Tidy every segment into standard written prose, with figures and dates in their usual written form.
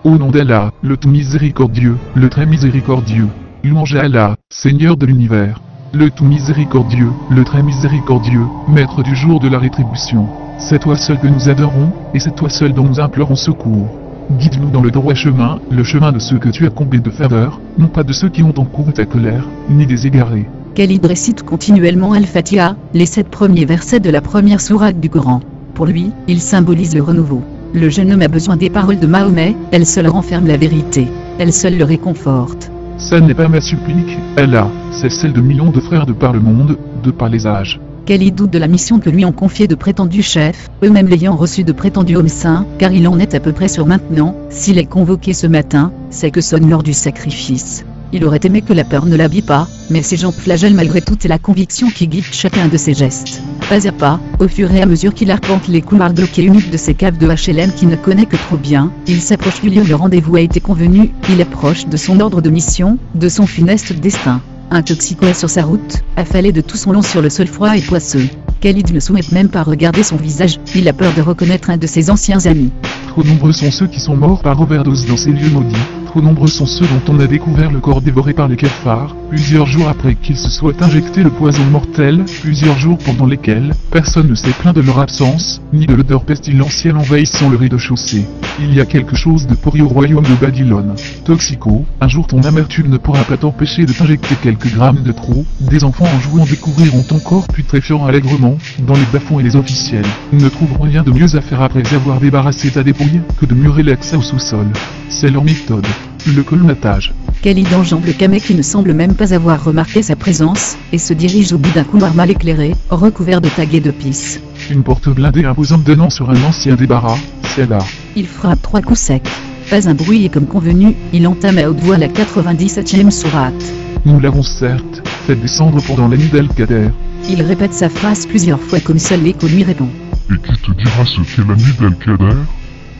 Au nom d'Allah, le tout miséricordieux, le très miséricordieux. Louange à Allah, Seigneur de l'univers. Le tout miséricordieux, le très miséricordieux, maître du jour de la rétribution. C'est toi seul que nous adorons, et c'est toi seul dont nous implorons secours. Guide-nous dans le droit chemin, le chemin de ceux que tu as comblés de faveur, non pas de ceux qui ont encouru ta colère, ni des égarés. Khalid récite continuellement Al-Fatiha, les 7 premiers versets de la première sourate du Coran. Pour lui, il symbolise le renouveau. Le jeune homme a besoin des paroles de Mahomet, elles seules renferment la vérité. Elles seules le réconfortent. Ça n'est pas ma supplique, Allah, c'est celle de millions de frères de par le monde, de par les âges. Khalid doute de la mission que lui ont confiée de prétendus chefs, eux-mêmes l'ayant reçu de prétendus hommes saints, car il en est à peu près sûr maintenant, s'il est convoqué ce matin, c'est que sonne l'heure du sacrifice. Il aurait aimé que la peur ne l'habille pas, mais ses jambes flagellent malgré tout et la conviction qui guide chacun de ses gestes. Pas à pas, au fur et à mesure qu'il arpente les couloirs glauques et humides de ces caves de HLM qu'il ne connaît que trop bien, il s'approche du lieu où le rendez-vous a été convenu, il est proche de son ordre de mission, de son funeste destin. Un toxico est sur sa route, affalé de tout son long sur le sol froid et poisseux. Khalid ne souhaite même pas regarder son visage, il a peur de reconnaître un de ses anciens amis. Trop nombreux sont ceux qui sont morts par overdose dans ces lieux maudits. Trop nombreux sont ceux dont on a découvert le corps dévoré par les cafards, plusieurs jours après qu'ils se soient injecté le poison mortel, plusieurs jours pendant lesquels personne ne s'est plaint de leur absence, ni de l'odeur pestilentielle envahissant le rez-de-chaussée. Il y a quelque chose de pourri au royaume de Babylone. Toxico, un jour ton amertume ne pourra pas t'empêcher de t'injecter quelques grammes de trop. Des enfants en jouant découvriront ton corps putréfiant allègrement, dans les bas-fonds et les officiels ne trouveront rien de mieux à faire après avoir débarrassé ta dépouille, que de murer l'accès au sous-sol. C'est leur méthode. Le colmatage. Khalid enjambe le camé qui ne semble même pas avoir remarqué sa présence, et se dirige au bout d'un couloir mal éclairé, recouvert de tags et de pisse. Une porte blindée imposante donnant sur un ancien débarras, c'est là. Il frappe 3 coups secs. Pas un bruit et comme convenu, il entame à haute voix la 97e sourate. Nous l'avons certes fait descendre pendant la nuit d'Al-Qadr. Il répète sa phrase plusieurs fois comme seul l'écho lui répond. Et qui te dira ce qu'est la nuit d'Al-Qadr?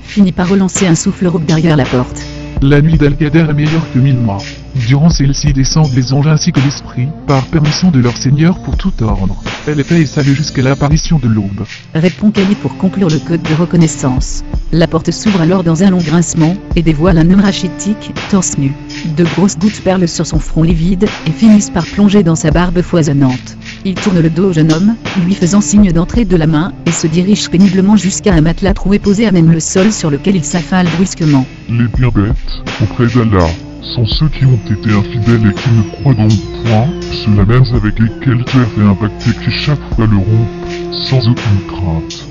Finit par relancer un souffle rauque derrière la porte. La nuit d'Al-Qadr est meilleure que 1000 mois. Durant celle-ci descendent les anges ainsi que l'esprit, par permission de leur Seigneur pour tout ordre. Elle est paix et salut jusqu'à l'apparition de l'aube. Répond Khalid pour conclure le code de reconnaissance. La porte s'ouvre alors dans un long grincement, et dévoile un homme rachitique, torse nu. De grosses gouttes perlent sur son front livide, et finissent par plonger dans sa barbe foisonnante. Il tourne le dos au jeune homme, lui faisant signe d'entrer de la main, et se dirige péniblement jusqu'à un matelas troué posé à même le sol sur lequel il s'affale brusquement. Les bien bêtes, auprès d'Allah, sont ceux qui ont été infidèles et qui ne croient donc point, ceux-là mêmes avec lesquels tu as fait un pacte qui chaque fois le rompent, sans aucune crainte.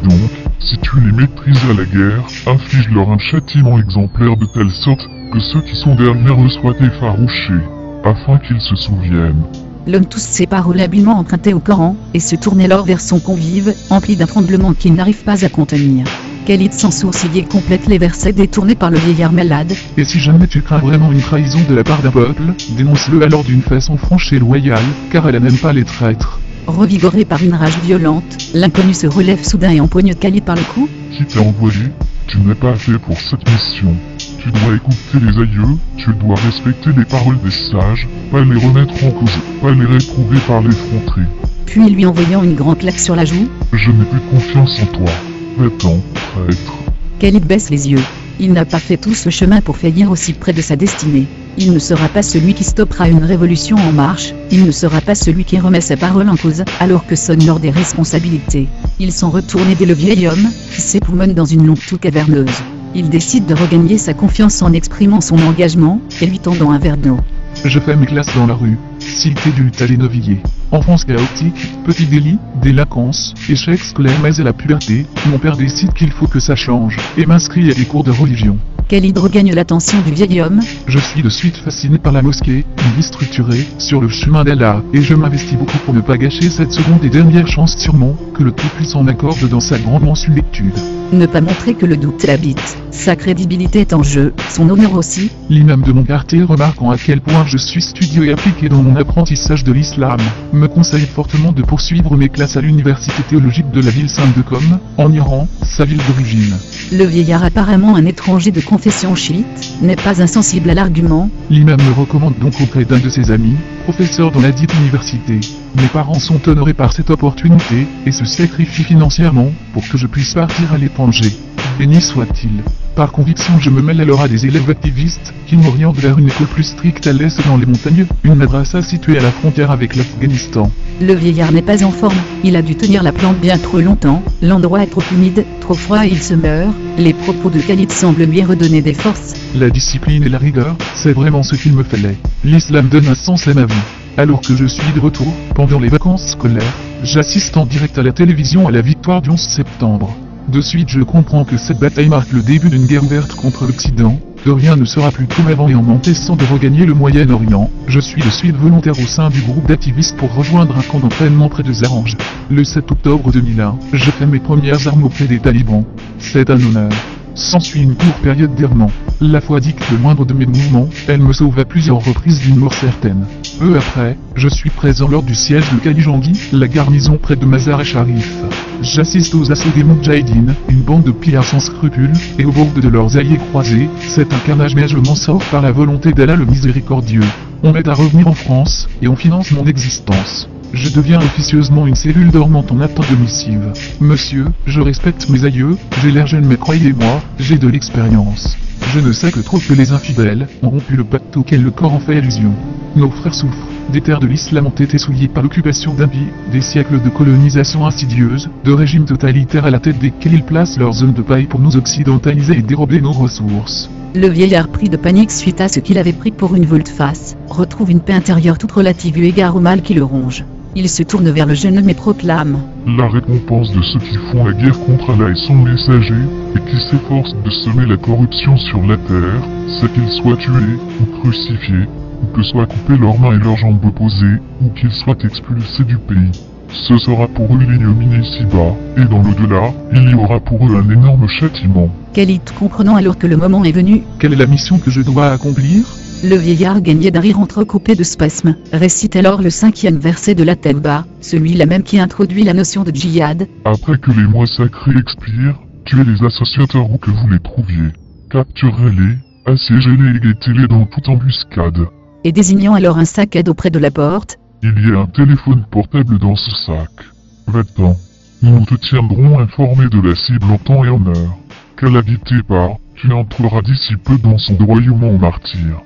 Donc, si tu les maîtrises à la guerre, inflige-leur un châtiment exemplaire de telle sorte que ceux qui sont derrière eux soient effarouchés, afin qu'ils se souviennent. L'homme tousse ces paroles habilement empruntées au Coran, et se tourne alors vers son convive, empli d'un tremblement qu'il n'arrive pas à contenir. Khalid sans sourciller complète les versets détournés par le vieillard malade. Et si jamais tu crains vraiment une trahison de la part d'un peuple, dénonce-le alors d'une façon franche et loyale, car elle n'aime pas les traîtres. Revigoré par une rage violente, l'inconnu se relève soudain et empoigne Khalid par le cou. Qui t'a envoyé? Tu n'es pas fait pour cette mission. Tu dois écouter les aïeux, tu dois respecter les paroles des sages, pas les remettre en cause, pas les réprouver par l'effronterie. Puis lui envoyant une grande claque sur la joue. Je n'ai plus confiance en toi. Va-t'en, traître. Khalid baisse les yeux. Il n'a pas fait tout ce chemin pour faillir aussi près de sa destinée. Il ne sera pas celui qui stoppera une révolution en marche, il ne sera pas celui qui remet sa parole en cause, alors que sonne l'heure des responsabilités. Ils sont retournés dès le vieil homme, qui s'époumonne dans une longue toux caverneuse. Il décide de regagner sa confiance en exprimant son engagement, et lui tendant un verre d'eau. Je fais mes classes dans la rue, cité du Talénovilliers. Enfance chaotique, petit délit, délinquance, échec scolaire mais à la puberté, mon père décide qu'il faut que ça change, et m'inscrit à des cours de religion. Khalid regagne l'attention du vieil homme. Je suis de suite fasciné par la mosquée, une vie structurée, sur le chemin d'Allah, et je m'investis beaucoup pour ne pas gâcher cette seconde et dernière chance sûrement, que le Tout-Puissant m'accorde dans sa grande mensuétude. Ne pas montrer que le doute l'habite. Sa crédibilité est en jeu, son honneur aussi. L'imam de mon quartier remarquant à quel point je suis studieux et appliqué dans mon apprentissage de l'islam, me conseille fortement de poursuivre mes classes à l'université théologique de la ville sainte de Qom, en Iran, sa ville d'origine. Le vieillard, apparemment un étranger de confession chiite, n'est pas insensible à l'argument. L'imam me recommande donc auprès d'un de ses amis, professeur dans la dite université. Mes parents sont honorés par cette opportunité, et se sacrifient financièrement, pour que je puisse partir à l'étranger. Béni soit-il. Par conviction je me mêle alors à des élèves activistes, qui m'orientent vers une école plus stricte à l'est dans les montagnes, une madrasa située à la frontière avec l'Afghanistan. Le vieillard n'est pas en forme, il a dû tenir la plante bien trop longtemps, l'endroit est trop humide, trop froid et il se meurt. Les propos de Khalid semblent lui redonner des forces. La discipline et la rigueur, c'est vraiment ce qu'il me fallait. L'islam donne un sens à ma vie. Alors que je suis de retour, pendant les vacances scolaires, j'assiste en direct à la télévision à la victoire du 11 septembre. De suite je comprends que cette bataille marque le début d'une guerre ouverte contre l'Occident, que rien ne sera plus comme avant et en m'empressant de regagner le Moyen-Orient, je suis de suite volontaire au sein du groupe d'activistes pour rejoindre un camp d'entraînement près de Zaranj. Le 7 octobre 2001, je fais mes premières armes auprès des talibans. C'est un honneur. S'ensuit une courte période d'errement. La foi dicte le moindre de mes mouvements, elle me sauve à plusieurs reprises d'une mort certaine. Peu après, je suis présent lors du siège de Kalijangi, la garnison près de Mazar-e-Sharif. J'assiste aux assauts des Moudjahidines, une bande de pillards sans scrupules, et au bord de leurs alliés croisés. C'est un carnage mais je m'en sors par la volonté d'Allah le miséricordieux. On m'aide à revenir en France, et on finance mon existence. Je deviens officieusement une cellule dormante en attente de missive. Monsieur, je respecte mes aïeux, j'ai l'air jeune mais croyez-moi, j'ai de l'expérience. Je ne sais que trop que les infidèles ont rompu le pacte auquel le Coran fait allusion. Nos frères souffrent. Des terres de l'islam ont été souillées par l'occupation d'impies, des siècles de colonisation insidieuse, de régimes totalitaires à la tête desquels ils placent leurs zones de paille pour nous occidentaliser et dérober nos ressources. Le vieillard pris de panique suite à ce qu'il avait pris pour une volte-face, retrouve une paix intérieure toute relative eu égard au mal qui le ronge. Il se tourne vers le jeune homme et proclame: La récompense de ceux qui font la guerre contre Allah et son messager, et qui s'efforcent de semer la corruption sur la terre, c'est qu'ils soient tués, ou crucifiés, ou que soient coupées leurs mains et leurs jambes opposées, ou qu'ils soient expulsés du pays. Ce sera pour eux l'ignominie ici-bas, et dans l'au-delà, il y aura pour eux un énorme châtiment. Khalid comprenant alors que le moment est venu. Quelle est la mission que je dois accomplir? Le vieillard gagné d'un rire entrecoupé de spasmes, récite alors le 5e verset de la Tawba, celui-là même qui introduit la notion de djihad. Après que les mois sacrés expirent, tuez les associateurs où que vous les trouviez. Capturez-les, assiégez-les et guettez-les dans toute embuscade. Et désignant alors un sac à dos près de la porte. Il y a un téléphone portable dans ce sac. Va-t'en. Nous te tiendrons informé de la cible en temps et en heure. Qu'Allah guide pas, tu entreras d'ici peu dans son royaume en martyr.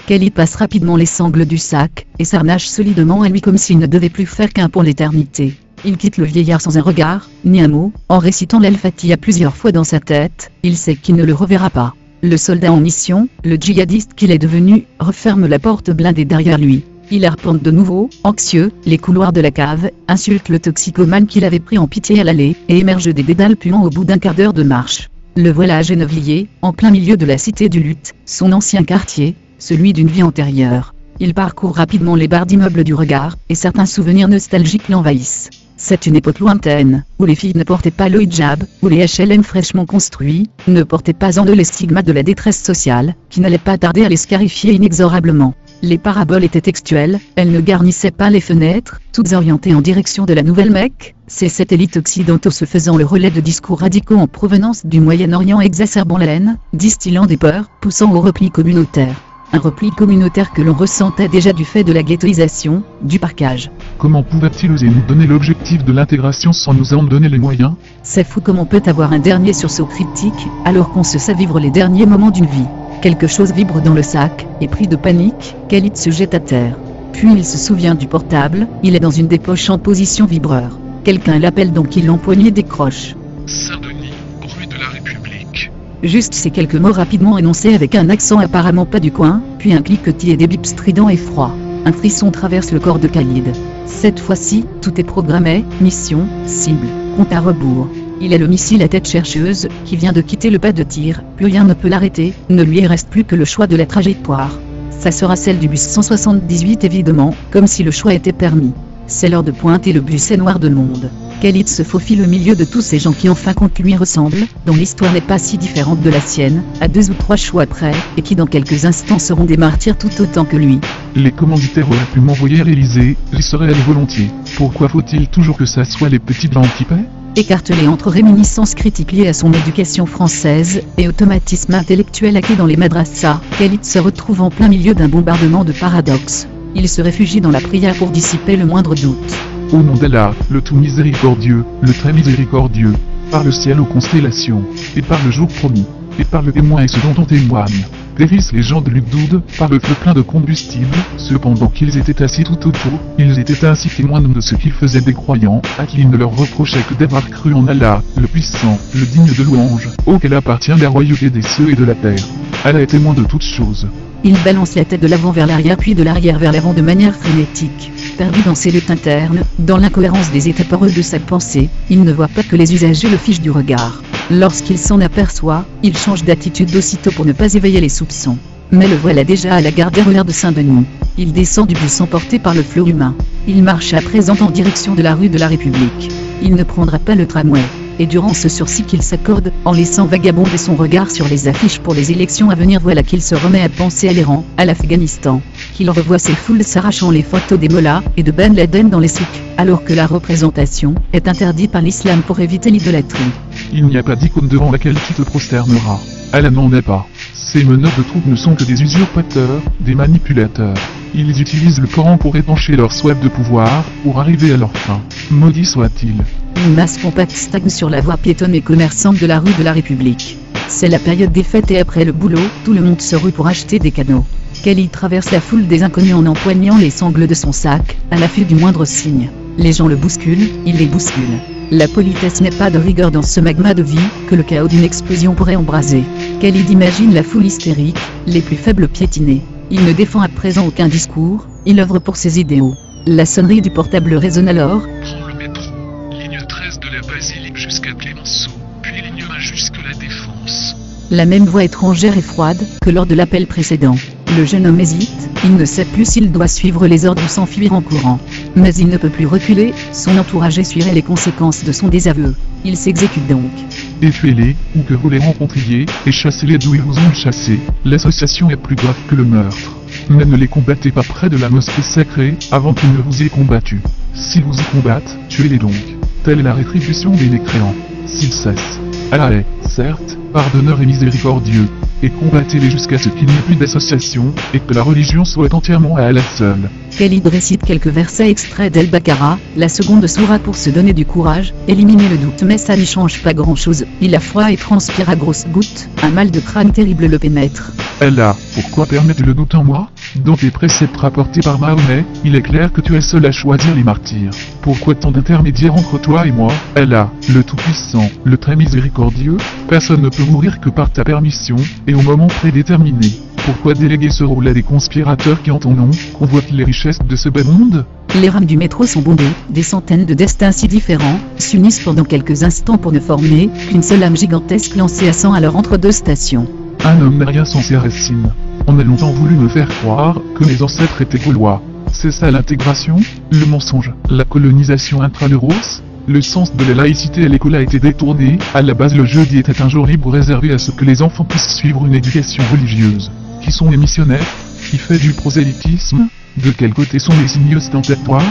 Khalid passe rapidement les sangles du sac, et s'arnache solidement à lui comme s'il ne devait plus faire qu'un pour l'éternité. Il quitte le vieillard sans un regard, ni un mot, en récitant l'Al-Fatiha plusieurs fois dans sa tête, il sait qu'il ne le reverra pas. Le soldat en mission, le djihadiste qu'il est devenu, referme la porte blindée derrière lui. Il arpente de nouveau, anxieux, les couloirs de la cave, insulte le toxicomane qu'il avait pris en pitié à l'aller, et émerge des dédales puants au bout d'un quart d'heure de marche. Le voilà à Gennevilliers, en plein milieu de la cité du Luth, son ancien quartier, celui d'une vie antérieure. Il parcourt rapidement les barres d'immeubles du regard, et certains souvenirs nostalgiques l'envahissent. C'est une époque lointaine, où les filles ne portaient pas le hijab, où les HLM fraîchement construits, ne portaient pas en eux les stigmates de la détresse sociale, qui n'allait pas tarder à les scarifier inexorablement. Les paraboles étaient textuelles, elles ne garnissaient pas les fenêtres, toutes orientées en direction de la Nouvelle-Mecque. C'est cette élite occidentale se faisant le relais de discours radicaux en provenance du Moyen-Orient exacerbant la haine, distillant des peurs, poussant au repli communautaire. Un repli communautaire que l'on ressentait déjà du fait de la ghettoisation, du parquage. Comment pouvaient-ils oser nous donner l'objectif de l'intégration sans nous en donner les moyens? C'est fou comme on peut avoir un dernier sursaut cryptique, alors qu'on se sait vivre les derniers moments d'une vie. Quelque chose vibre dans le sac, et pris de panique, Khalid se jette à terre. Puis il se souvient du portable, il est dans une des poches en position vibreur. Quelqu'un l'appelle donc il l'empoigne et décroche. Saint-Denis, rue de la République. Juste ces quelques mots rapidement énoncés avec un accent apparemment pas du coin, puis un cliquetis et des bips stridents et froids. Un frisson traverse le corps de Khalid. Cette fois-ci, tout est programmé, mission, cible, compte à rebours. Il est le missile à tête chercheuse, qui vient de quitter le pas de tir, plus rien ne peut l'arrêter, ne lui reste plus que le choix de la trajectoire. Ça sera celle du bus 178 évidemment, comme si le choix était permis. C'est l'heure de pointer le bus est noir de monde. Khalid se faufile au milieu de tous ces gens qui en fin compte lui ressemblent, dont l'histoire n'est pas si différente de la sienne, à 2 ou 3 choix près, et qui dans quelques instants seront des martyrs tout autant que lui. Les commanditaires auraient pu m'envoyer à l'Elysée, j'y serais allé volontiers. Pourquoi faut-il toujours que ça soit les petits blancs qui paient? Écartelé entre réminiscences critiques liées à son éducation française, et automatisme intellectuel acquis dans les madrassas, Khalid se retrouve en plein milieu d'un bombardement de paradoxes. Il se réfugie dans la prière pour dissiper le moindre doute. Au nom d'Allah, le tout miséricordieux, le très miséricordieux, par le ciel aux constellations, et par le jour promis, et par le témoin et ce dont on témoigne, périssent les gens de Lugdud par le feu plein de combustible. Cependant qu'ils étaient assis tout autour, ils étaient ainsi témoins de ce qu'ils faisaient des croyants, à qui il ne leur reprochait que d'avoir cru en Allah, le puissant, le digne de louange, auquel appartient la royauté des cieux et de la terre. Allah est témoin de toutes choses. Il balance la tête de l'avant vers l'arrière puis de l'arrière vers l'avant de manière frénétique. Perdu dans ses luttes internes, dans l'incohérence des états poreux de sa pensée, il ne voit pas que les usagers le fichent du regard. Lorsqu'il s'en aperçoit, il change d'attitude aussitôt pour ne pas éveiller les soupçons. Mais le voilà déjà à la gare RER de Saint-Denis. Il descend du bus emporté par le flot humain. Il marche à présent en direction de la rue de la République. Il ne prendra pas le tramway. Et durant ce sursis qu'il s'accorde, en laissant vagabonder son regard sur les affiches pour les élections à venir, voilà qu'il se remet à penser à l'Iran, à l'Afghanistan. Qu'il revoit ces foules s'arrachant les photos des mollahs et de Ben Laden dans les souks, alors que la représentation est interdite par l'islam pour éviter l'idolâtrie. Il n'y a pas d'icône devant laquelle tu te prosterneras. Allah n'en est pas. Ces meneurs de troupes ne sont que des usurpateurs, des manipulateurs. Ils utilisent le Coran pour épancher leur soif de pouvoir, pour arriver à leur fin. Maudit soit-il. Une masse compacte stagne sur la voie piétonne et commerçante de la rue de la République. C'est la période des fêtes et après le boulot, tout le monde se rue pour acheter des cadeaux. Kelly traverse la foule des inconnus en empoignant les sangles de son sac, à l'affût du moindre signe. Les gens le bousculent, il les bouscule. La politesse n'est pas de rigueur dans ce magma de vie, que le chaos d'une explosion pourrait embraser. Kelly imagine la foule hystérique, les plus faibles piétinés. Il ne défend à présent aucun discours, il œuvre pour ses idéaux. La sonnerie du portable résonne alors. Prends le métro, ligne 13 de la Basilique jusqu'à Clémenceau, puis ligne 1 jusqu'à la Défense. La même voix étrangère et froide que lors de l'appel précédent. Le jeune homme hésite, il ne sait plus s'il doit suivre les ordres ou s'enfuir en courant. Mais il ne peut plus reculer, son entourage essuierait les conséquences de son désaveu. Il s'exécute donc. Et tuez-les, ou que vous les rencontriez, et chassez-les d'où ils vous ont chassé. L'association est plus grave que le meurtre. Mais ne les combattez pas près de la mosquée sacrée, avant qu'ils ne vous aient combattu. S'ils vous y combattent, tuez-les donc. Telle est la rétribution des mécréants. S'ils cessent. Allah est, certes, pardonneur et miséricordieux. Et combattez-les jusqu'à ce qu'il n'y ait plus d'association, et que la religion soit entièrement à Allah seul. Khalid récite quelques versets extraits d'Al-Baqarah, la seconde sourate pour se donner du courage, éliminer le doute. Mais ça n'y change pas grand-chose, il a froid et transpire à grosses gouttes, un mal de crâne terrible le pénètre. Allah, pourquoi permettre le doute en moi? Dans tes préceptes rapportés par Mahomet, il est clair que tu es seul à choisir les martyrs. Pourquoi tant d'intermédiaires entre toi et moi? Allah, le Tout-Puissant, le très miséricordieux, personne ne peut mourir que par ta permission, et au moment prédéterminé. Pourquoi déléguer ce rôle à des conspirateurs qui en ton nom, convoitent les richesses de ce bas monde? Les rames du métro sont bondées, des centaines de destins si différents, s'unissent pendant quelques instants pour ne former qu'une seule âme gigantesque lancée à 100 à leur entre deux stations. Un homme n'a rien sans ses racines. On a longtemps voulu me faire croire que mes ancêtres étaient gaulois. C'est ça l'intégration, le mensonge, la colonisation intramuros. Le sens de la laïcité à l'école a été détourné. À la base, le jeudi était un jour libre réservé à ce que les enfants puissent suivre une éducation religieuse. Qui sont les missionnaires? Qui fait du prosélytisme? De quel côté sont les signes ostentatoires?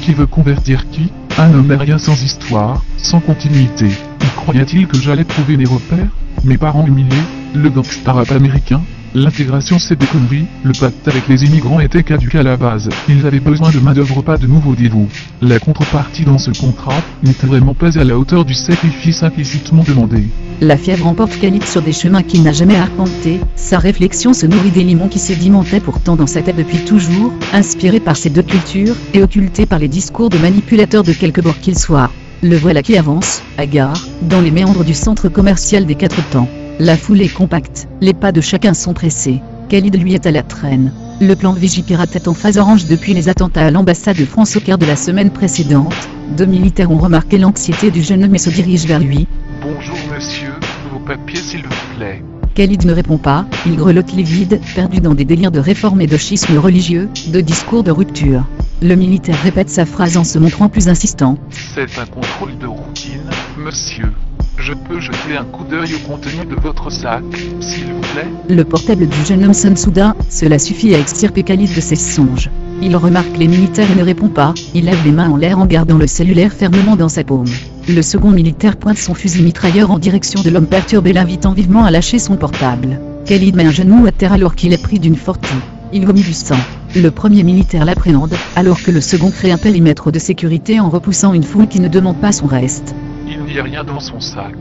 Qui veut convertir qui? Un homme n'a rien sans histoire, sans continuité. Croyait-il que j'allais trouver mes repères? Mes parents humiliés? Le gangsta rap américain? L'intégration c'est des conneries, le pacte avec les immigrants était caduc à la base, ils avaient besoin de main d'œuvre, pas de nouveaux dévots. La contrepartie dans ce contrat n'était vraiment pas à la hauteur du sacrifice implicitement demandé. La fièvre emporte Khalid sur des chemins qu'il n'a jamais arpentés, sa réflexion se nourrit des limons qui sédimentaient pourtant dans sa tête depuis toujours, inspiré par ces deux cultures, et occulté par les discours de manipulateurs de quelque bord qu'il soit. Le voilà qui avance, hagard, dans les méandres du centre commercial des Quatre Temps. La foule est compacte, les pas de chacun sont pressés. Khalid lui est à la traîne. Le plan Vigipirate est en phase orange depuis les attentats à l'ambassade de France au quart de la semaine précédente. Deux militaires ont remarqué l'anxiété du jeune homme et se dirigent vers lui. Bonjour monsieur, vos papiers s'il vous plaît. Khalid ne répond pas, il grelotte livide, perdu dans des délires de réforme et de schisme religieux, de discours de rupture. Le militaire répète sa phrase en se montrant plus insistant. C'est un contrôle de routine, monsieur. Je peux jeter un coup d'œil au contenu de votre sac, s'il vous plaît? Le portable du jeune homme sonne soudain, cela suffit à extirper Khalid de ses songes. Il remarque les militaires et ne répond pas, il lève les mains en l'air en gardant le cellulaire fermement dans sa paume. Le second militaire pointe son fusil mitrailleur en direction de l'homme perturbé, l'invitant vivement à lâcher son portable. Khalid met un genou à terre alors qu'il est pris d'une forte toux. Il vomit du sang. Le premier militaire l'appréhende, alors que le second crée un périmètre de sécurité en repoussant une foule qui ne demande pas son reste. Il n'y a rien dans son sac.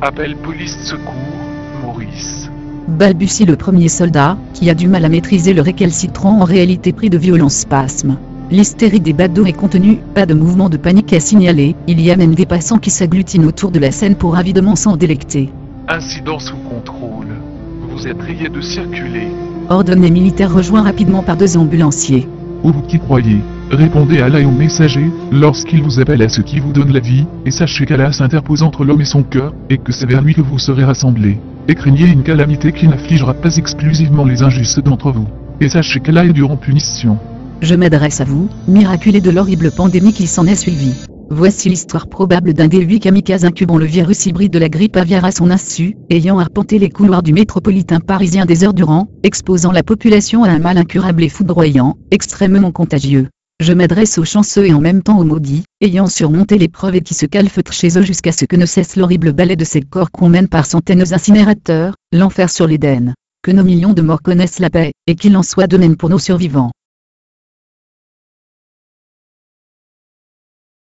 Appelle police secours, Maurice. Balbutie le premier soldat, qui a du mal à maîtriser le récalcitrant en réalité pris de violents spasmes. L'hystérie des badauds est contenue, pas de mouvement de panique à signaler, il y a même des passants qui s'agglutinent autour de la scène pour avidement s'en délecter. Incident sous contrôle. Vous êtes prié de circuler. Ordonne les militaires rejoints rapidement par 2 ambulanciers. Ô vous qui croyez, répondez à Allah et au messager, lorsqu'il vous appelle à ce qui vous donne la vie, et sachez qu'Allah s'interpose entre l'homme et son cœur, et que c'est vers lui que vous serez rassemblés. Et craignez une calamité qui n'affligera pas exclusivement les injustes d'entre vous. Et sachez qu'Allah est dur en punition. Je m'adresse à vous, miraculés de l'horrible pandémie qui s'en est suivie. Voici l'histoire probable d'un des 8 kamikazes incubant le virus hybride de la grippe aviaire à son insu, ayant arpenté les couloirs du métropolitain parisien des heures durant, exposant la population à un mal incurable et foudroyant, extrêmement contagieux. Je m'adresse aux chanceux et en même temps aux maudits, ayant surmonté l'épreuve et qui se calfeutrent chez eux jusqu'à ce que ne cesse l'horrible balai de ces corps qu'on mène par centaines aux incinérateurs, l'enfer sur l'Éden. Que nos millions de morts connaissent la paix, et qu'il en soit de même pour nos survivants.